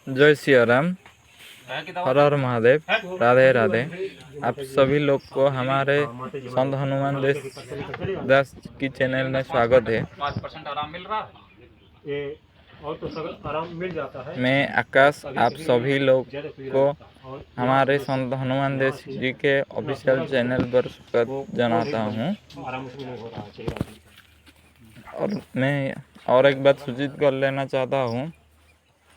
जय सिया राम, हर हर महादेव, राधे राधे। आप सभी लोग को हमारे संत हनुमान दास की चैनल में स्वागत है। 5% आराम मिल रहा है और तो सब आराम मिल जाता है। मैं आकाश आप सभी लोग को हमारे संत हनुमान दास जी के ऑफिशियल चैनल पर स्वागत जनाता हूँ। और मैं और एक बात सूचित कर लेना चाहता हूँ,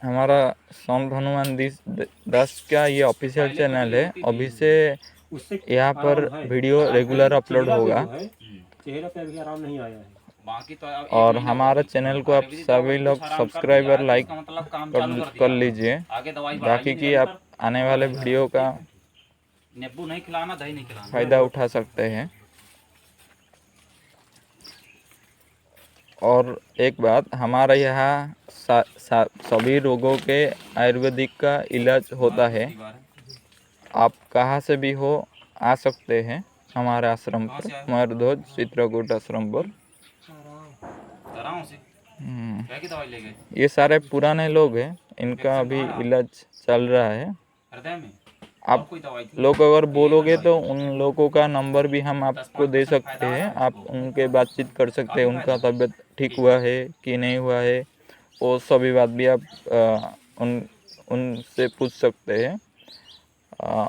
हमारा संत हनुमान दास का ये ऑफिशियल चैनल है। अभी से यहाँ पर वीडियो रेगुलर अपलोड होगा। चेहरे पे भी आराम नहीं आया है। बाकी तो और हमारे चैनल को आप सभी लोग सब्सक्राइब और लाइक कर लीजिए, ताकि कि आप आने वाले वीडियो का नींबू नहीं खिलाना, दही नहीं खिलाना, फायदा उठा सकते हैं। और एक बात, हमारे यहाँ सभी रोगों के आयुर्वेदिक का इलाज होता है। आप कहाँ से भी हो आ सकते हैं हमारे आश्रम पर, मयूरध्वज चित्रकूट आश्रम पर। ये सारे पुराने लोग हैं, इनका अभी इलाज चल रहा है। आप लोग अगर बोलोगे तो उन लोगों का नंबर भी हम आपको दे सकते हैं। आप उनके बातचीत कर सकते हैं, उनका तबीयत ठीक हुआ है कि नहीं हुआ है, वो सभी बात भी आप उनसे पूछ सकते हैं।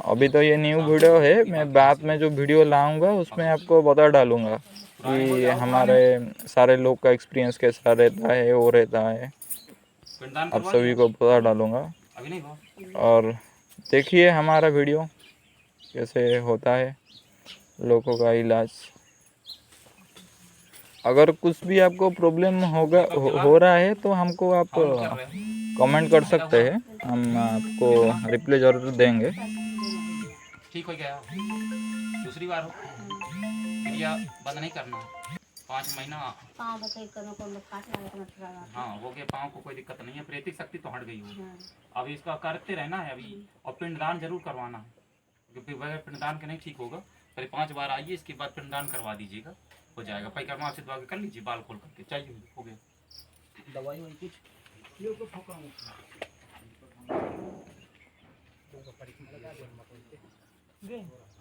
अभी तो ये न्यू वीडियो है, मैं बाद में जो वीडियो लाऊंगा उसमें आपको बता डालूंगा कि हमारे सारे लोग का एक्सपीरियंस कैसा रहता है, वो रहता है, आप सभी को बता डालूंगा। और देखिए हमारा वीडियो कैसे होता है लोगों का इलाज। अगर कुछ भी आपको प्रॉब्लम हो रहा है तो हमको आप कमेंट कर सकते हैं, हम आपको रिप्लाई ज़रूर देंगे। ठीक हो गया, दूसरी बार हो क्रिया बंद नहीं करना, 5 महीना। हाँ, वो के पाँव को कोई दिक्कत नहीं है, प्रेतिक शक्ति तो हट गई हो। अब इसका करते रहना है अभी, और पिंडदान जरूर करवाना है, क्योंकि बगैर पिंडदान के नहीं ठीक होगा। पहले 5 बार आइए, इसके बाद पिंडदान करवा दीजिएगा, हो जाएगा। परिक्रमा से दवा कर लीजिए, बाल खोल करके चाहिए, हो गया। दवाई वही कुछ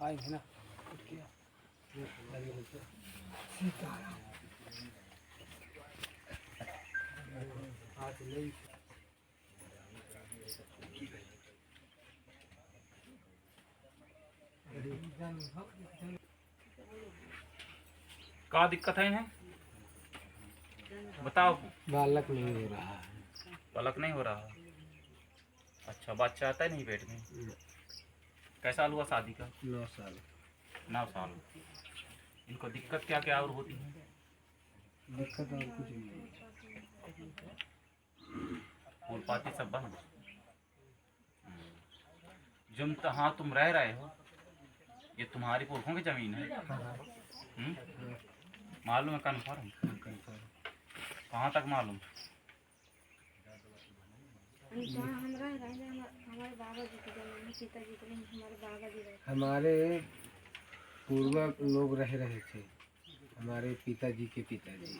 आए है ना, क्या दिक्कत है इन्हें बताओ। बालक नहीं हो रहा है। बालक नहीं हो रहा। अच्छा, बच्चा आता है नहीं पेट में? कैसा साल हुआ शादी का? 9 साल। 9 साल। इनको दिक्कत क्या क्या और होती है? दिक्कत और कुछ नहीं, फूल पाती सब बंद। जिन हाँ तुम रह रहे हो, ये तुम्हारी पुरखों की जमीन है? मालूम है? कन्फर्म? कहाँ तक मालूम? हमारे पूर्वज लोग रह रहे थे, हमारे पिताजी के पिताजी।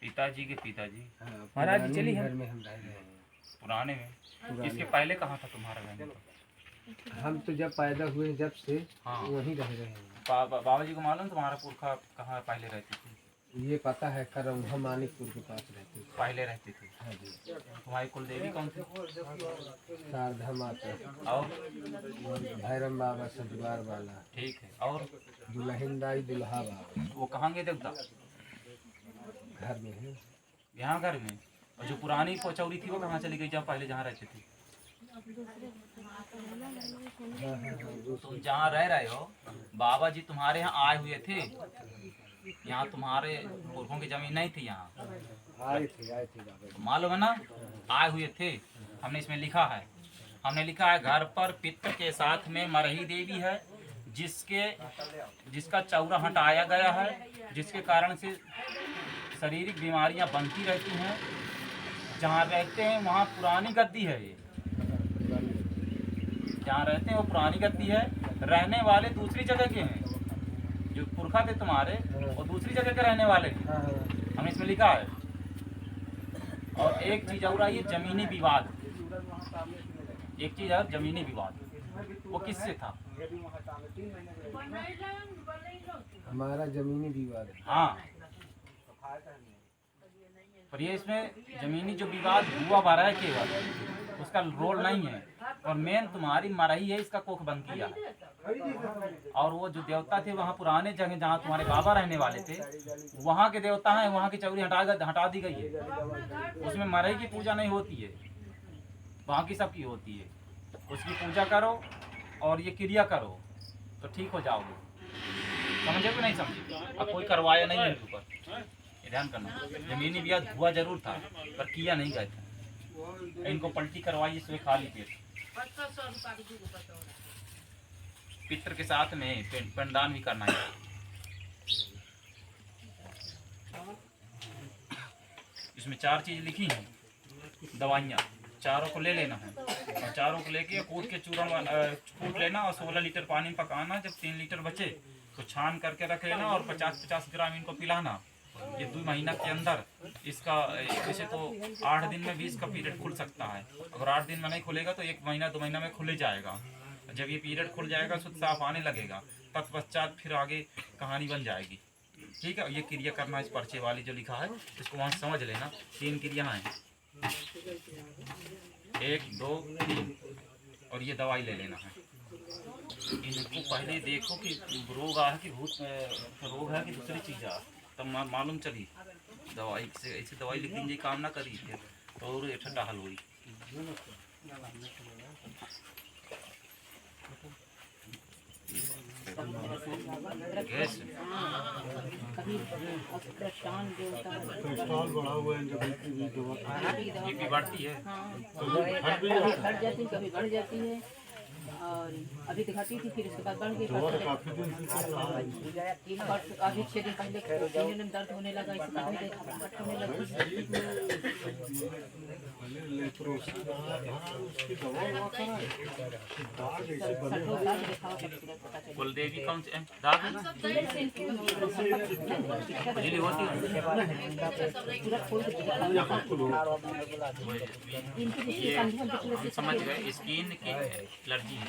पिताजी के पिताजी? हाँ, महाराज चलिए घर में हम रह रहे हैं। पुराने में? इसके पहले कहाँ था तुम्हारा घर? हम तो जब पैदा हुए जब से हाँ वहीं रह रहे हैं। बाबा जी को मालूम तुम्हारा पुरखा कहाँ पहले रहते थे? ये पता है, करौंधा मानिकपुर के पास रहते थे। पहले रहते थे? हाँ जी। तुम्हारी कुल देवी कौन थी? शारदा माता और भैरम बाबा सजवार वाला। ठीक है। और दुल्हनदाई दुल्हा बाबा। वो कहाँ गए देवता? घर में है। यहाँ घर में? और जो पुरानी पचौरी थी वो कहाँ चली गई जब पहले जहाँ रहते थे? तुम जहाँ रह रहे हो, बाबा जी तुम्हारे यहाँ आए हुए थे? यहाँ तुम्हारे पुरखों की जमीन नहीं थी? यहाँ आए थे बाबा। मालूम है ना, आए हुए थे। हमने इसमें लिखा है, घर पर पितर के साथ में मरही देवी है, जिसका चौरा हटाया गया है, जिसके कारण से शारीरिक बीमारियां बनती रहती हैं। जहाँ रहते हैं वहाँ पुरानी गद्दी है। ये जहाँ रहते हैं वो पुरानी गद्दी है, रहने वाले दूसरी जगह के हैं। जो पुरखा थे तुम्हारे वो दूसरी जगह के रहने वाले थे। हमने इसमें लिखा है। और एक चीज़ और आई है जमीनी विवाद, एक चीज़ और जमीनी विवाद, वो किससे था? हमारा जमीनी विवाद है। हाँ, पर ये इसमें जमीनी जो विवाद हुआ बारह है केवल, उसका रोल नहीं है, और मेन तुम्हारी मरही है, इसका कोख बंद किया है। और वो जो देवता थे वहाँ पुराने जगह जहाँ तुम्हारे बाबा रहने वाले थे, वहाँ के देवता हैं, वहाँ की चौरी हटा दी गई है। उसमें मरही की पूजा नहीं होती है, बाकी सब की होती है। उसकी पूजा करो और ये क्रिया करो तो ठीक हो जाओगे। समझे कि नहीं समझे? अब कोई करवाया नहीं है ऊपर, ध्यान करना। जमीनी विवाद हुआ जरूर था पर किया नहीं गया था। इनको पलटी करवाई इसमें खाली पेट। पितर के साथ में पिंडदान भी करना है। इसमें 4 चीज लिखी हैं, दवाइयाँ, चारों को ले लेना है और चारों को लेके कूट के चूर्ण कूट लेना और 16 लीटर पानी में पकाना। जब 3 लीटर बचे तो छान करके रख लेना और 50-50 ग्राम इनको पिलाना। ये 2 महीना के अंदर इसका, वैसे तो 8 दिन में भी इसका पीरियड खुल सकता है। अगर 8 दिन में नहीं खुलेगा तो 1 महीना 2 महीना में खुल जाएगा। जब ये पीरियड खुल जाएगा शुद्ध साफ आने लगेगा, तत्पश्चात फिर आगे कहानी बन जाएगी। ठीक है, ये क्रिया करना, इस पर्चे वाली जो लिखा है इसको वहाँ समझ लेना। 3 क्रिया हैं, 1 2 3, और ये दवाई ले लेना है। इनको पहले देखो कि रोग है कि भूत रोग है कि दूसरी चीज़ है, तब मालूम चली। दवाई से ऐसे दवाई लिख दीजिए, काम ना करी फिर और ठंडा हल हुई। गैस बीपी बढ़ती है, घट जाती है, कभी बढ़ जाती है। और अभी तो घटी थी, फिर उसके बाद बढ़ गई। अभी 6 दिन पहले सीने में दर्द होने लगा, इसके बाद होने लगी। कुलदेवी कौन से दाग है? बिजली होती है। ये समझ गए, स्किन की एलर्जी है।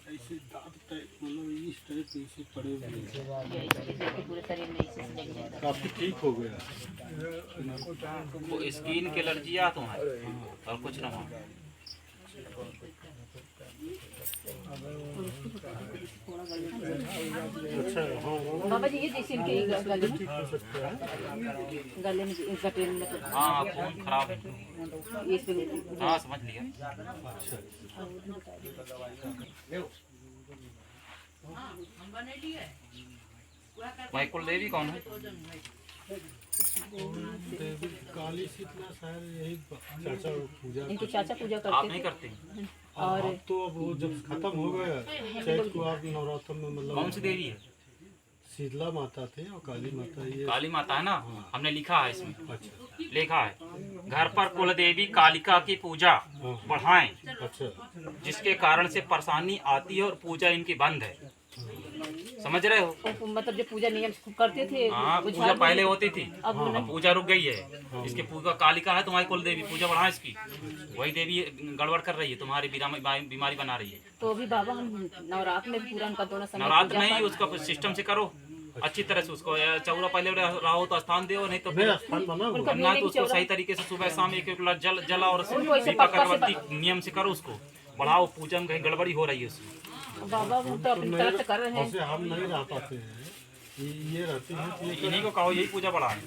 ऐसे दांत टाइप, मतलब इस टाइप ऐसे पड़े हुए पूरे शरीर में इससे काफी ठीक हो गया। वो स्किन की एलर्जी आ तुम्हारे और कुछ ना हो। बाबा जी ये जैसे इनके गले में गटे में, हाँ खून खराब है। इसमें हाँ समझ लिया। भाई कुलदेवी कौन है? देवी काली शीतला शायद यही चाचा पूजा। इनके चाचा पूजा आप करते नहीं थे। करते? और अब तो अब वो जब खत्म हो गया चैत को, आप नवरात्र में कौन मतलब सी देवी है? शीतला माता थे और काली माता। ये काली माता है ना, हमने लिखा है इसमें, अच्छा लिखा है घर पर कुलदेवी कालिका की पूजा बढ़ाएं, अच्छा जिसके कारण से परेशानी आती है और पूजा इनकी बंद है। समझ रहे हो? मतलब जो पूजा नियम से करते थे, हाँ वो पूजा झाड़ पहले देते होती थी, अब वो अब पूजा रुक गई है। इसके पूजा कालिका है तुम्हारी कुलदेवी, पूजा बढ़ाएं इसकी। वही देवी गड़बड़ कर रही है, तुम्हारी बीमारी बना रही है। तो अभी बाबा हम नवरात्र में भी पूरा उनका दोनों समय नवरात्र पूजा नहीं, पाठ- उसका सिस्टम से करो अच्छी तरह से। उसको चौरा पहले रहा हो तो स्थान दो, नहीं तो फिर मेरा स्थान बना हुआ। ना तो उसको सही तरीके से सुबह शाम एक जल जला और उनको ऐसे दीपक पक्का से अगरबत्ती नियम से करो। उसको बढ़ाओ, पूजा में कहीं गड़बड़ी हो रही है उसमें। बाबा वो तो अपनी तरफ से कर रहे हैं। ऐसे हम नहीं रह पाते हैं, ये रहती है कि इन्हीं को कहो यही पूजा बढ़ाएं।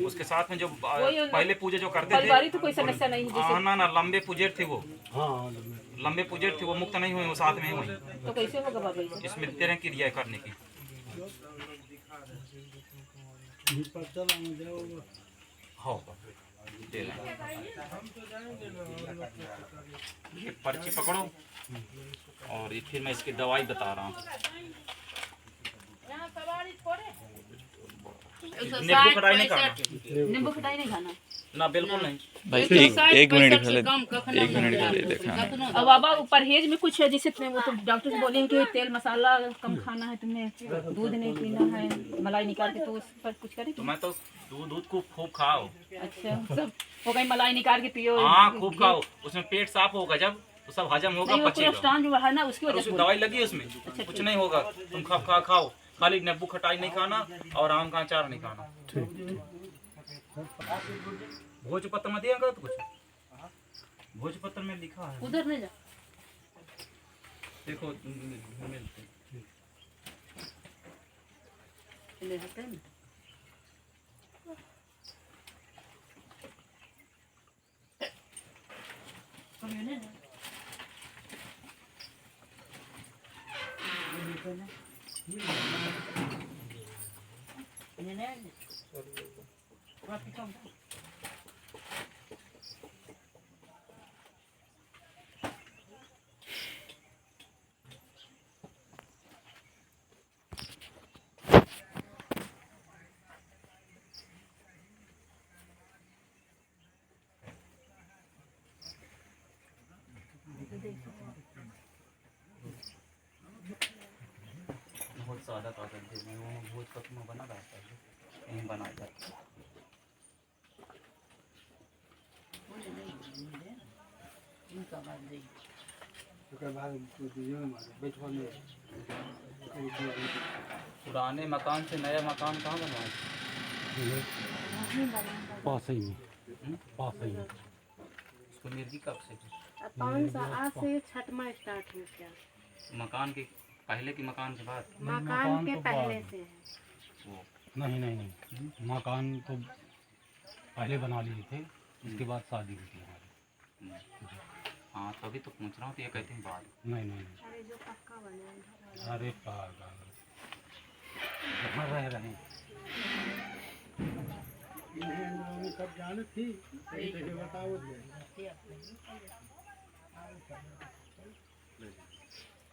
उसके साथ में जो पहले पूजा जो करते थे, परिवार तो कोई समस्या नहीं है, जैसे ना लंबे पुजेर थे वो, हाँ लंबे पुजेर थे वो मुक्त नहीं हुए, वो साथ में ही हुए। तो कैसे होगा बाबा जी? इसमें तेरह क्रिया करने की। हो दे रहे ये पर्ची पकड़ो और ये फिर मैं इसकी दवाई बता रहा हूँ। नींबू खटाई नहीं करना। नींबू खटाई नहीं खाना। ना बिल्कुल नहीं। भाई एक मिनट पहले एक मिनट पहले देखा अब बाबा परहेज में कुछ है, जैसे तुम्हें वो तो डॉक्टर से बोले कि तेल मसाला कम खाना है, तुम्हें दूध नहीं पीना है, मलाई निकाल के, तो उस पर कुछ करें? तो मैं तो दूध को खूब खाओ। अच्छा, सब वो कहीं मलाई निकाल के पियो। हाँ खूब खाओ, उसमें पेट साफ होगा जब तो सब हजम होगा, नहीं, वो पचेगा। कोलेस्ट्रॉल जो है ना उसकी और वजह उसमें से। दवाई लगी है उसमें, कुछ नहीं होगा। तुम खाओ, खाली नींबू खटाई नहीं खाना और आम का अचार नहीं खाना। भोजपत्र में दिया तो कुछ, भोजपत्र में लिखा है, उधर नहीं जा। देखो ले सकते हैं ना। बहुत सादा कागज दे, मैं वो भोजपत्र में बना रहता है, यहीं बनाया जाता है। पुराने मकान से नया मकान कहाँ बनवाए? पास ही में, पास ही में। उसको निर्गी कब से? 508 से छठमा स्टार्ट हो गया। मकान के पहले की मकान के बाद? मकान के तो पहले बाद। से है। वो नहीं, मकान तो पहले बना लिए थे, उसके बाद शादी हुई थी हमारी। हाँ तभी तो पूछ रहा हूँ, तो ये कहते हैं बाद। नहीं, अरे जो पक्का बने हैं। अरे पागल, जहाँ रह रहे हैं सब जाने थी, बताओ।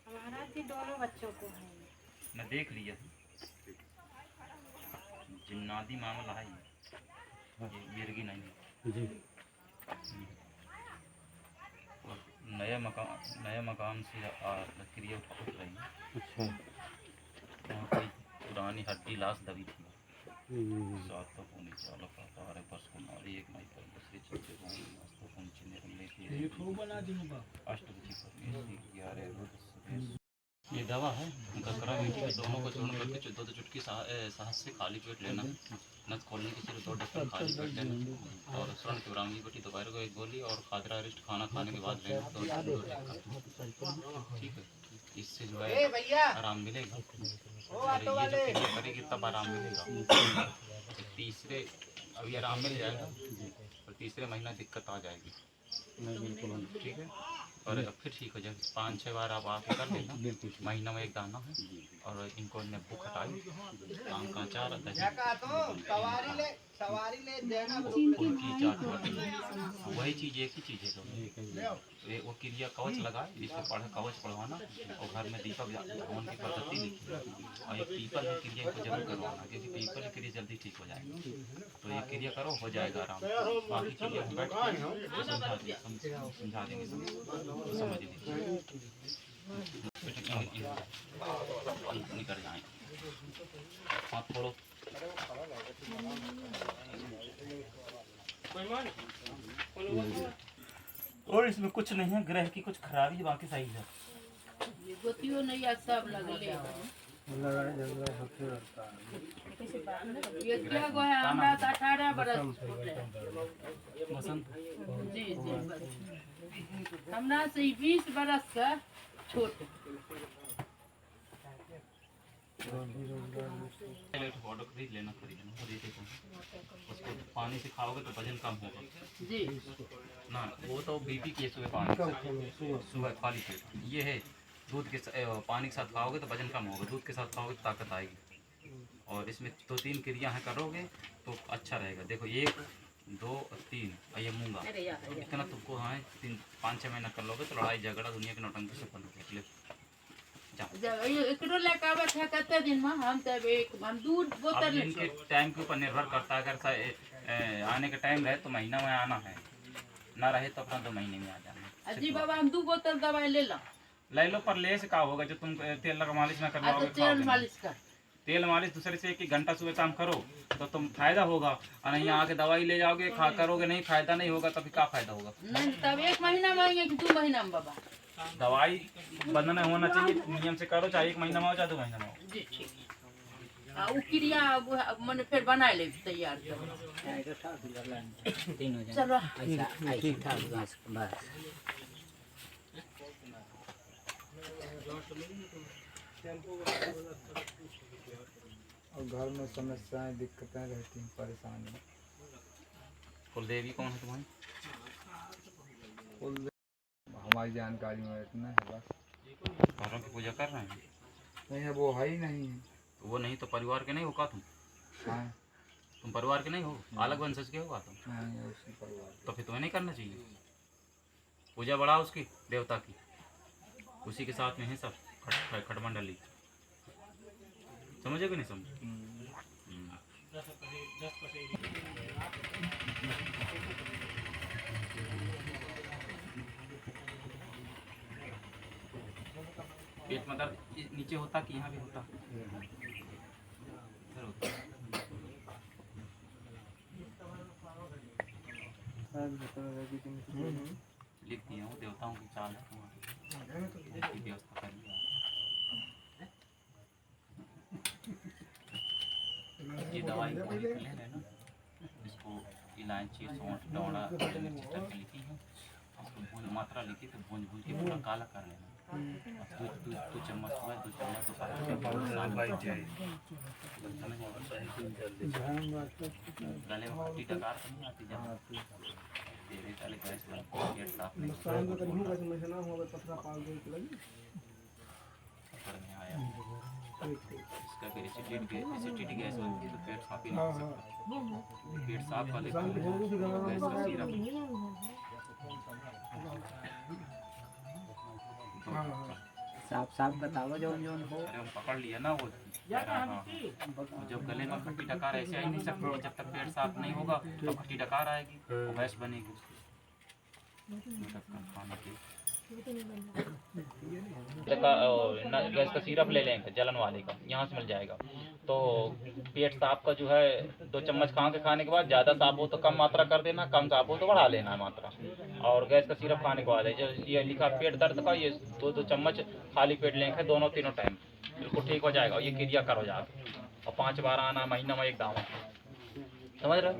हमारा जी दोनों बच्चों को है। मैं देख लिया जिन्नादी मामला है ये मिर्गी नहीं है। जी। और नया मकान से क्रिया उठ रही है। अच्छा। वहाँ कोई पुरानी हड्डी लाश दबी थी, सात तो होनी चालो पाता है बस को मारी एक नहीं कर दूसरी चीज़ें होंगी मस्त पहुंची निर्मले की बना दूंगा। अष्टभुजी परमेश्वरी 11 रुद्र सुरेश। ये दवा है ककरा मीठी के दोनों को चूर्ण करके 2 चुटकी साहस से खाली पेट लेना। नस खोलने के सिर्फ 2 ढक्कन खाली पेट लेना और स्वर्ण की ब्राह्मणी बटी दोपहर को 1 गोली और खादरा अरिष्ट खाना खाने के बाद लेना 2 ढक्कन। ठीक है, इससे जो है आराम मिलेगा और ये जो क्रिया करेगी तब आराम मिलेगा। तीसरे अभी आराम मिल जाएगा और तीसरे महीना दिक्कत आ जाएगी। ठीक है, और फिर ठीक हो जाएगा। 5-6 बार आप आके कर लेना, महीना में 1 दाना है और इनको नींबू खटाई आम का अचार फुल्की चाट वही चीज़ एक ही चीज़ है। वो क्रिया कवच लगाए जिसको कवच पढ़वाना और घर में दीपक भगवान की पद्धति लिखी और एक पीपल की क्रिया को जरूर करवाना क्योंकि पीपल की क्रिया जल्दी ठीक हो जाएगी। तो ये क्रिया करो हो जाएगा आराम। बाकी चीज़ें हम बैठ के समझा देंगे तो समझ लीजिए निकल जाए। हाथ छोड़ो। और इसमें कुछ नहीं है, ग्रह की कुछ खराबी है, बाकी सही है। गोतियों नहीं आज सब लगले ये क्या गो है हमरा तो 18 बरस बसंत जी हमरा से 20 बरस का छोट। खरीद लेना और ये देखो उसको पानी से खाओगे तो वजन कम होगा जी ना। वो तो बीपी की सुबह पानी सुबह खाली पेट। ये है दूध के पानी के साथ खाओगे तो वजन कम होगा, दूध के साथ खाओगे तो ताकत आएगी। और इसमें 2-3 क्रिया है करोगे तो अच्छा रहेगा। देखो 1 2 3 और ये मूंगा इतना तुमको हाँ 3-5-6 महीना कर लोगे तो लड़ाई झगड़ा दुनिया के नौटंकी से बन एकरो लेके आवे थे कते दिन में हम तब हम दूर अब बोतल ले इनके टाइम के ऊपर निर्भर करता है। अगर आने का टाइम रहे तो महीना में आना है, ना रहे तो अपना 2 महीने में आ जाना। अजी बाबा हम 2 बोतल दवाई ले लो। ले लो, पर ले से का होगा जो तुम तेल लगा मालिश ना करवाओगे, तेल खाओगे नहीं। मालिश कर तेल मालिश दूसरे से 1 घंटा सुबह शाम करो तो तुम फायदा होगा, और नहीं आके दवाई ले जाओगे खा करोगे नहीं, फायदा नहीं होगा, तभी क्या फायदा होगा। नहीं तब 1 महीना में आएंगे कि 2 महीना में बाबा? दवाई बंधना होना चाहिए, नियम से करो, चाहे 1 महीना में हो चाहे 2 महीना में हो। जी ठीक है। वो क्रिया मैंने फिर बना ले तैयार कर। चलो और घर में समस्याएं दिक्कतें रहती हैं, परेशानी। कुलदेवी कौन है तुम्हारी? हमारी जानकारी में इतना है बस। घरों की पूजा कर रहे हैं? नहीं है, वो है ही नहीं है। तो वो नहीं तो परिवार के नहीं हो का तुम? हाँ तुम परिवार के नहीं हो, अलग वंशज के होगा तुम, नहीं है उसी परिवार। तो फिर तुम्हें नहीं करना चाहिए। पूजा बढ़ाओ उसकी, देवता की, उसी के साथ में है सब खटमंडली। समझे कि नहीं समझे? पेट में दर्द नीचे होता कि यहाँ भी होता? इधर होता। लिख दिया हूँ, देवताओं की चाल है तुम्हारी, इसकी व्यवस्था कर दिया। ये दवाई ले रहे हैं ना, इसको इलायची सौंठ दौड़ा लिखी है, उसको भून मात्रा लिखी तो भून भून के पूरा काला कर लेना। 2 चम्मच हुआ, 2 चम्मच तो गले में खट्टी डकार तो नहीं आती जब तेरे काले गैस पेट साफ नहीं आया। इसका फिर एसिडिटी गैस होती है तो पेट साफ ही नहीं हो सकता। पेट साफ वाले को गैस का सीरप साफ बताओ जो हो। अरे हम पकड़ लिया ना वो। हाँ, जब गले में खट्टी डकार ऐसे आ ही नहीं सकती, जब तक पेट साफ नहीं होगा तो खट्टी डकार आएगी, वो गैस बनेगी उसकी। खाने की गैस का सिरप ले लेंगे जलन वाले का, यहाँ से मिल जाएगा। तो पेट साफ का जो है 2 चम्मच खाने के बाद, ज़्यादा साफ हो तो कम मात्रा कर देना, कम साफ हो तो बढ़ा लेना है मात्रा। और गैस का सिरप खाने के बाद ये लिखा पेट दर्द का, ये 2 चम्मच खाली पेट लेंगे दोनों तीनों टाइम, बिल्कुल ठीक हो जाएगा। ये क्रिया करो जाके, और 5 बार आना, महीना में 1 दावा, समझ रहे?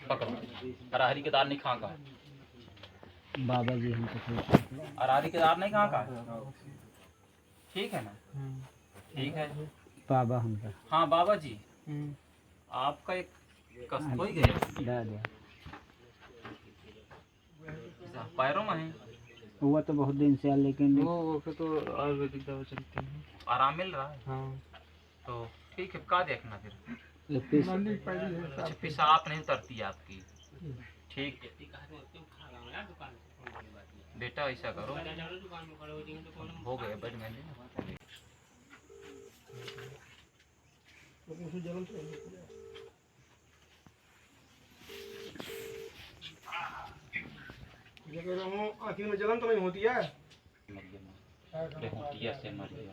पकड़ो। अरहरी की दाल नहीं खागा बाबा जी हमको अरहरी की दाल नहीं खागा, ठीक है ना? ठीक है बाबा हमका। हाँ बाबा जी, आपका एक कष्ट हो ही गया, पैरों में है हुआ तो बहुत दिन से, लेकिन वो तो आयुर्वेदिक दवा चलती है। आराम मिल रहा है हाँ तो ठीक है। क्या देखना फिर? ये अच्छा, पेशाब नहीं उतरती है आपकी, ठीक है बेटा, ऐसा करो, हो गए बड़ी महंगी आँखी में जलन तो नहीं होती है? से मर गया।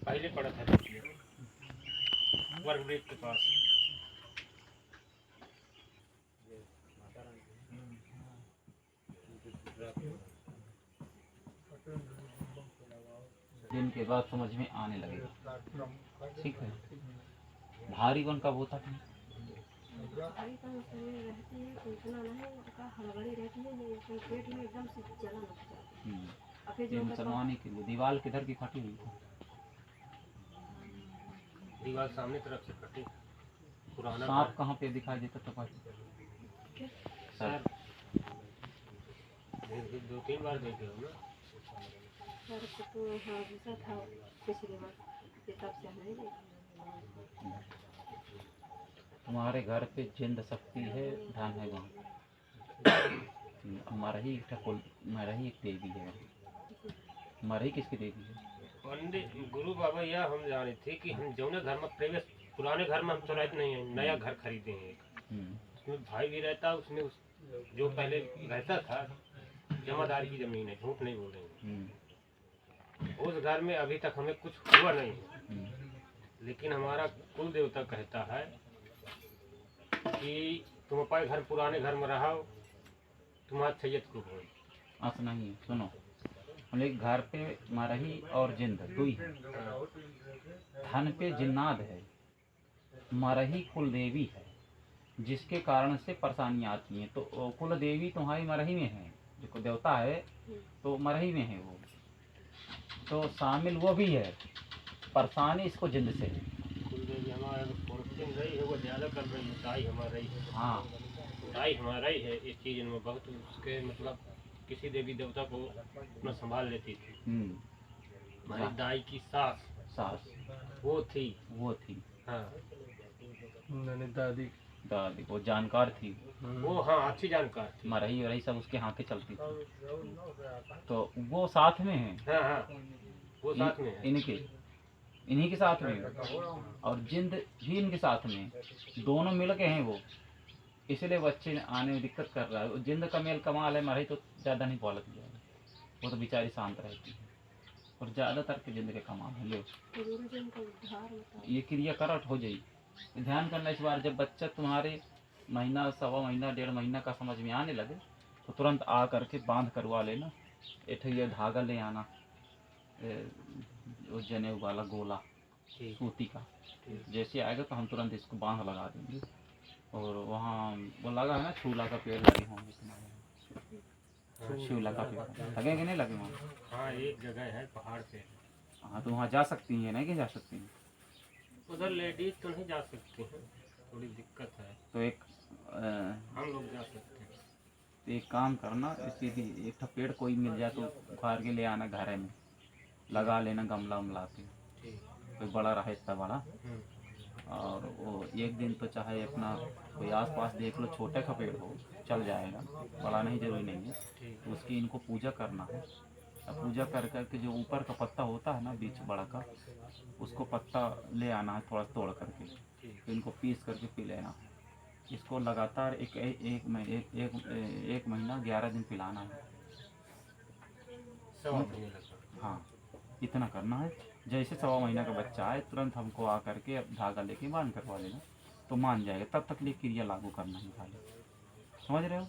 पहले पड़ा था वर्क ब्रेक के पास। दिन के बाद समझ में आने लगेगा, ठीक है? भारी कौन कब होता था? भारी तो शरीर रहती है तो इतना नहीं का हड़बड़ी रहती है, लेकिन पेट में एकदम से जलन हो जाती है। और फिर ये जो मुसलमानी के लिए दीवार किधर की फटी हुई थी? दीवार सामने तरफ से कटी, पुराना सांप कहाँ पे दिखाई देता था पहले? सर 2-3 बार देखे हो ना। सर को तो हाँ गुस्सा था पिछले बार, तब से नहीं देखा। तुम्हारे घर पे जिंद शक्ति है, धन है वहाँ। हमारा ही एक देवी है। हमारा ही किसकी देवी है? पंडित गुरु बाबा यह हम जाने थे कि हम जौने घर में प्रवेश, पुराने घर में हम तो रहते नहीं हैं, नया घर खरीदे हैं एक। उसमें भाई भी रहता, उसमें जो पहले रहता था जमादारी की जमीन है, झूठ नहीं बोल रहे हैं। उस घर में अभी तक हमें कुछ हुआ नहीं है, लेकिन हमारा कुल देवता कहता है कि तुम अपने घर पुराने घर में रहो, तुम्हारा सैयद को हो। ऐसा नहीं है, सुनो, हम एक घर पे मरही और जिंद दो ही है। धन पे जिन्नाद है, मरही कुल देवी है, जिसके कारण से परेशानियाँ आती हैं। तो कुल देवी तुम्हारी मरही में है, जो देवता है तो मरही में है वो, तो शामिल वो भी है, परेशानी इसको जिंद से है। कुल देवी हमारा फॉर्चून रही है, वो ज़्यादा कर रही है, दाई हमारा ही है। हाँ, दाई हमारा ही है इस चीज़ में बहुत, उसके मतलब किसी देवी देवता को अपना संभाल लेती थी। हमारी दाई की सास वो थी। हाँ, दादी वो जानकार थी, वो हाँ अच्छी जानकार थी। मरही वरही सब उसके हाथ पे चलती थी, तो वो साथ में है। हाँ हाँ, वो साथ में है। इन्हीं के साथ में है, और जिंद भी इनके साथ में है, दोनों मिल के हैं वो, इसलिए बच्चे आने में दिक्कत कर रहा है। जिंद का मेल कमाल है, मरही तो ज़्यादा नहीं बोलती है, वो तो बेचारी शांत रहती है, और ज़्यादातर के जिंद के कमाल है। लो ये क्रिया करट हो जाएगी, ध्यान करना इस बार। जब बच्चा तुम्हारे महीना, सवा महीना, 1.5 महीना का समझ में आने लगे तो तुरंत आ करके बांध करवा लेना। एक ये धागा ले आना, वो जनेऊ वाला गोला सूती का, जैसे आएगा तो हम तुरंत इसको बांध लगा देंगे। और वहाँ वो लगा है ना, छूला का पेड़ लगे होंगे तुम्हारे, शिवला का पेड़ लगे कि नहीं लगे वहाँ? हाँ, एक जगह है पहाड़ पे। हाँ, तो वहाँ जा सकती हैं, नहीं कि जा सकती हैं? उधर लेडीज तो नहीं जा सकती हैं, थोड़ी दिक्कत है। तो एक हम लोग जा सकते हैं। तो एक काम करना, सीधी एक पेड़ कोई मिल जाए तो उखाड़ के ले आना, घर में लगा लेना, गमला उमला के, कोई बड़ा रहे इतना बड़ा। और वो एक दिन तो चाहे अपना कोई आस पास देख लो, छोटे का पेड़ हो चल जाएगा, बड़ा नहीं जरूरी नहीं है। तो उसकी इनको पूजा करना है, पूजा कर करके जो ऊपर का पत्ता होता है ना, बीच बड़ा का, उसको पत्ता ले आना है थोड़ा तोड़ करके, तो इनको पीस करके पी लेना। इसको लगातार एक महीना 11 दिन पिलाना है। हाँ, इतना करना है। जैसे 1.25 महीना का बच्चा आए तुरंत हमको आ करके अब धागा लेके बांध करवा लेना, तो मान जाएगा। तब तक लिए क्रिया लागू करना है खाली, समझ रहे हो?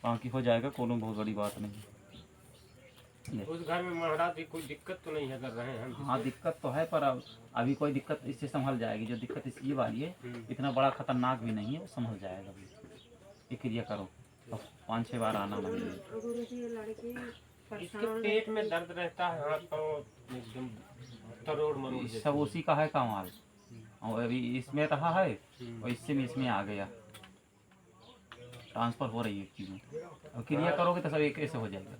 बाकी हो जाएगा, कोनो बहुत बड़ी बात नहीं। उस घर में महाराज की कोई दिक्कत तो नहीं है, कर रहे हैं हम? हाँ, दिक्कत तो है, पर अब अभी कोई दिक्कत इससे संभल जाएगी। जो दिक्कत इसकी वाली है, इतना बड़ा खतरनाक भी नहीं है, वो संभल जाएगा अभी। ये क्रिया करो, अब 5-6 बार आना लगेगा। इसके पेट में दर्द रहता है, हाथ पाँव एकदम तरोड़ मरोड़ जैसे। सब उसी का है कमाल, और अभी इसमें रहा है और इसमें आ गया, ट्रांसफर हो रही है चीज़ें। और क्रिया करोगे तो सब एक ऐसे हो जाएगा।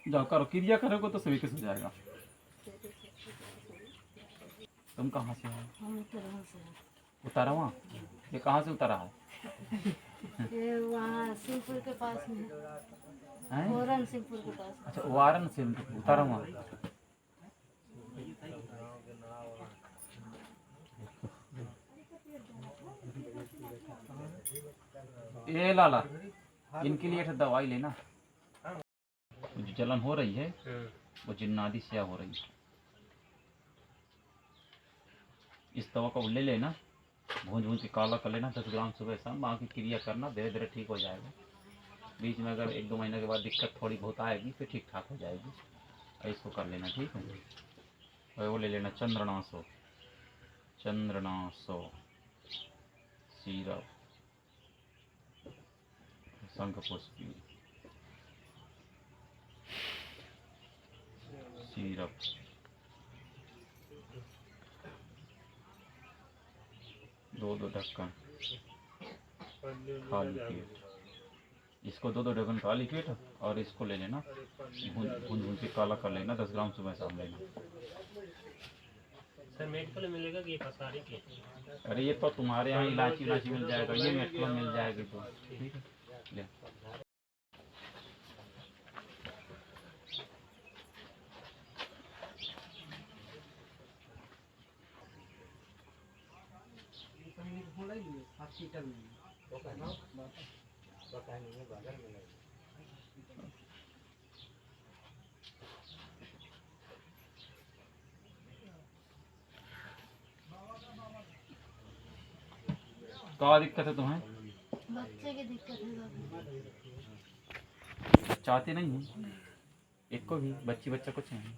जाओ करो, क्रिया करोगे तो सभी कैसे हो जाएगा। तुम कहाँ से हो? उतारा वहाँ? ये कहाँ से उतारा है? वहाँ सिंहपुर के पास में हैं? वारन सिंहपुर के पास। अच्छा, वारन से उतारा वहाँ। ये लाला, इनके लिए एक दवाई लेना। जो जलन हो रही है वो जिन्नादी से हो रही है, इस दवा को ले लेना, भूंज के काला कर लेना, 10 ग्राम सुबह शाम। बाकी क्रिया करना, धीरे धीरे ठीक हो जाएगा। बीच में अगर 1-2 महीने के बाद दिक्कत थोड़ी बहुत आएगी फिर ठीक ठाक हो जाएगी। इसको कर लेना, ठीक है? और वो ले लेना चंद्रनाशो सीरप, शंख पुष्पी सीरप, दो ढक्कन खाली पेट। इसको 2 ढक्कन खाली पेट, और इसको ले लेना, भून के काला कर लेना, 10 ग्राम सुबह शाम लेना। सर मेडिकल मिलेगा कि पसारी के? अरे ये तो तुम्हारे यहाँ इलायची मिल जाएगा, ये मेडिकल मिल जाएगी तो ठीक है, ले। हॉस्पिटल में क्या दिक्कत है तुम्हें? बच्चे की दिक्कत है बाबा। चाहते नहीं हैं एक को भी, बच्ची बच्चा कुछ नहीं।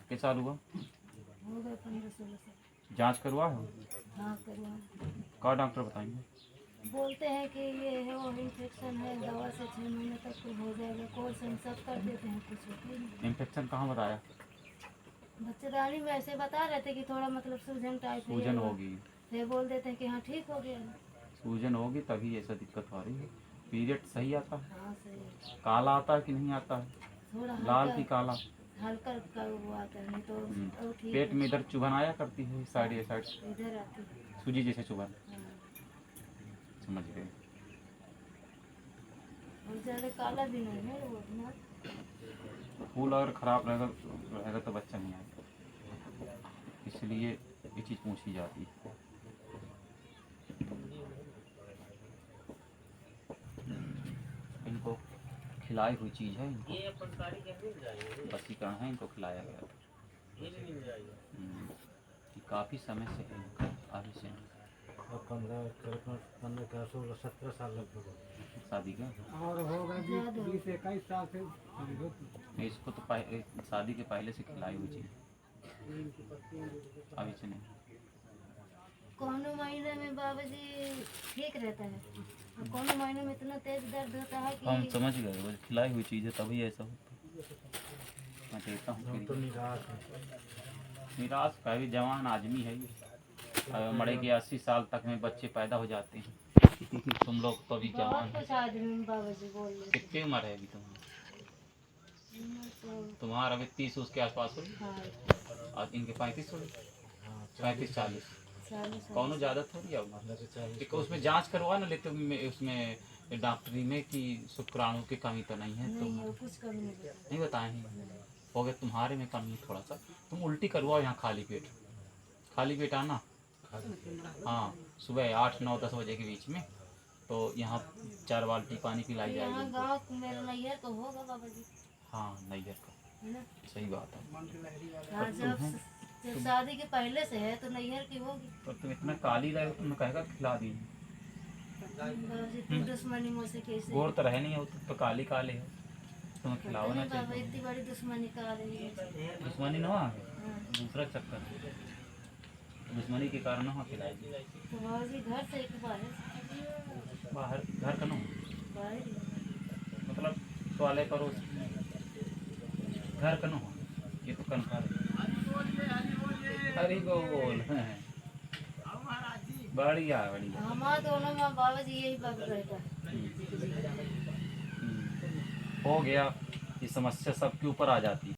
किस साल हुआ? हो गए 15-16 साल। जांच करवा है? हाँ करवा। क्या डॉक्टर बताएंगे? बोलते हैं कि ये है वो इन्फेक्शन है, दवा से 6 महीने तक तो हो जाएगा, कोर्स हम सब कर देते हैं, कुछ होता ही नहीं। इन्फेक्शन कहाँ बताया? बच्चेदानी में ऐसे बता रहे थे कि थोड़ा मतलब सूजन टाइप है, सूजन होगी, फिर बोल देते हैं कि हाँ ठीक हो गया। सूजन होगी तभी ऐसा दिक्कत हो रही है। पीरियड सही आता है? हाँ सही है। काला आता है कि नहीं आता है? थोड़ा लाल की काला? हल्का हल्का वो आता है, नहीं तो वो ठीक पेट है। में इधर चुभन आया करती है, साइड या साइड इधर आती है। सूजी जैसे चुभन। हाँ। समझ गए। और ज़्यादा काला भी नहीं है वो अपना। फूल अगर खराब रहेगा तो बच्चा नहीं आएगा, इसलिए ये चीज़ पूछी जाती है। इनको खिलाई हुई चीज़ है, इनको बसीकरण है, इनको खिलाया गया था। ये काफ़ी समय से है इनका, अभी से 15-17 साल लगभग शादी के। और हो गए 20-21 साल से इसको तो शादी के पहले से खिलाई हुई चीज़, अभी से नहीं। कोनो महीने में बाबा जी ठीक रहता है, और कोनो महीने में इतना तेज दर्द होता है हम कि समझ गए, वो खिलाई हुई चीज़ है तभी ऐसा होता है। मैं कहता हूँ तो निराश है। निराश का भी जवान आदमी है ये, मरे के 80 साल तक में बच्चे पैदा हो जाते हैं। तुम लोग तो अभी जवान बहुत हो। कुछ आदमी बाबा जी बोल रहे थे। कितनी उम्र है अभी तुम्हारी? तो तुम्हारा अभी 30 उसके आसपास हो, हाँ और इनके 35 हो, 35-40। 40 कौनो ज़्यादा थोड़ी है उम्र। एक उसमें जांच करवा ना लेते उसमें डॉक्टरी में कि शुक्राणु की कमी तो नहीं है, नहीं तुम है, कुछ कमी नहीं है। नहीं बताए हैं। हो गया तुम्हारे में कमी है थोड़ा सा, तुम उल्टी करवाओ यहाँ खाली पेट आना। हाँ सुबह 8-9-10 बजे के बीच में, तो यहाँ 4 बाल्टी पानी पिलाई यहाँ जाएगी। गाँव मेरा नैहर तो होगा बाबा जी, हाँ नैहर का, है ना। सही बात है। हाँ जब शादी के पहले से है तो नैहर की होगी। पर तुम इतना काली रहे हो, तुमने कहेगा खिला दी। बाबा जी इतनी दुश्मनी मुझसे कैसे। गोर तो रहे नहीं हो, तुम तो काले काले हो, तुम्हें खिलाओ ना बाबा चाहिए। इतनी बड़ी दुश्मनी कर रही है। दुश्मनी ना हाँ। दूसरा चक्कर, दुश्मनी के कारण ना खिलाएगी। तो बाबा जी घर से एक बार है, बाहर घर का ना बाहर ही है। मतलब टॉयले पड़ोस घर का ना हो, ये तो कन्फर्म। हरी बोल बढ़िया बढ़िया। हमारा दोनों में बाबा जी यही बात रहता है। हो गया, ये समस्या सबके ऊपर आ जाती है।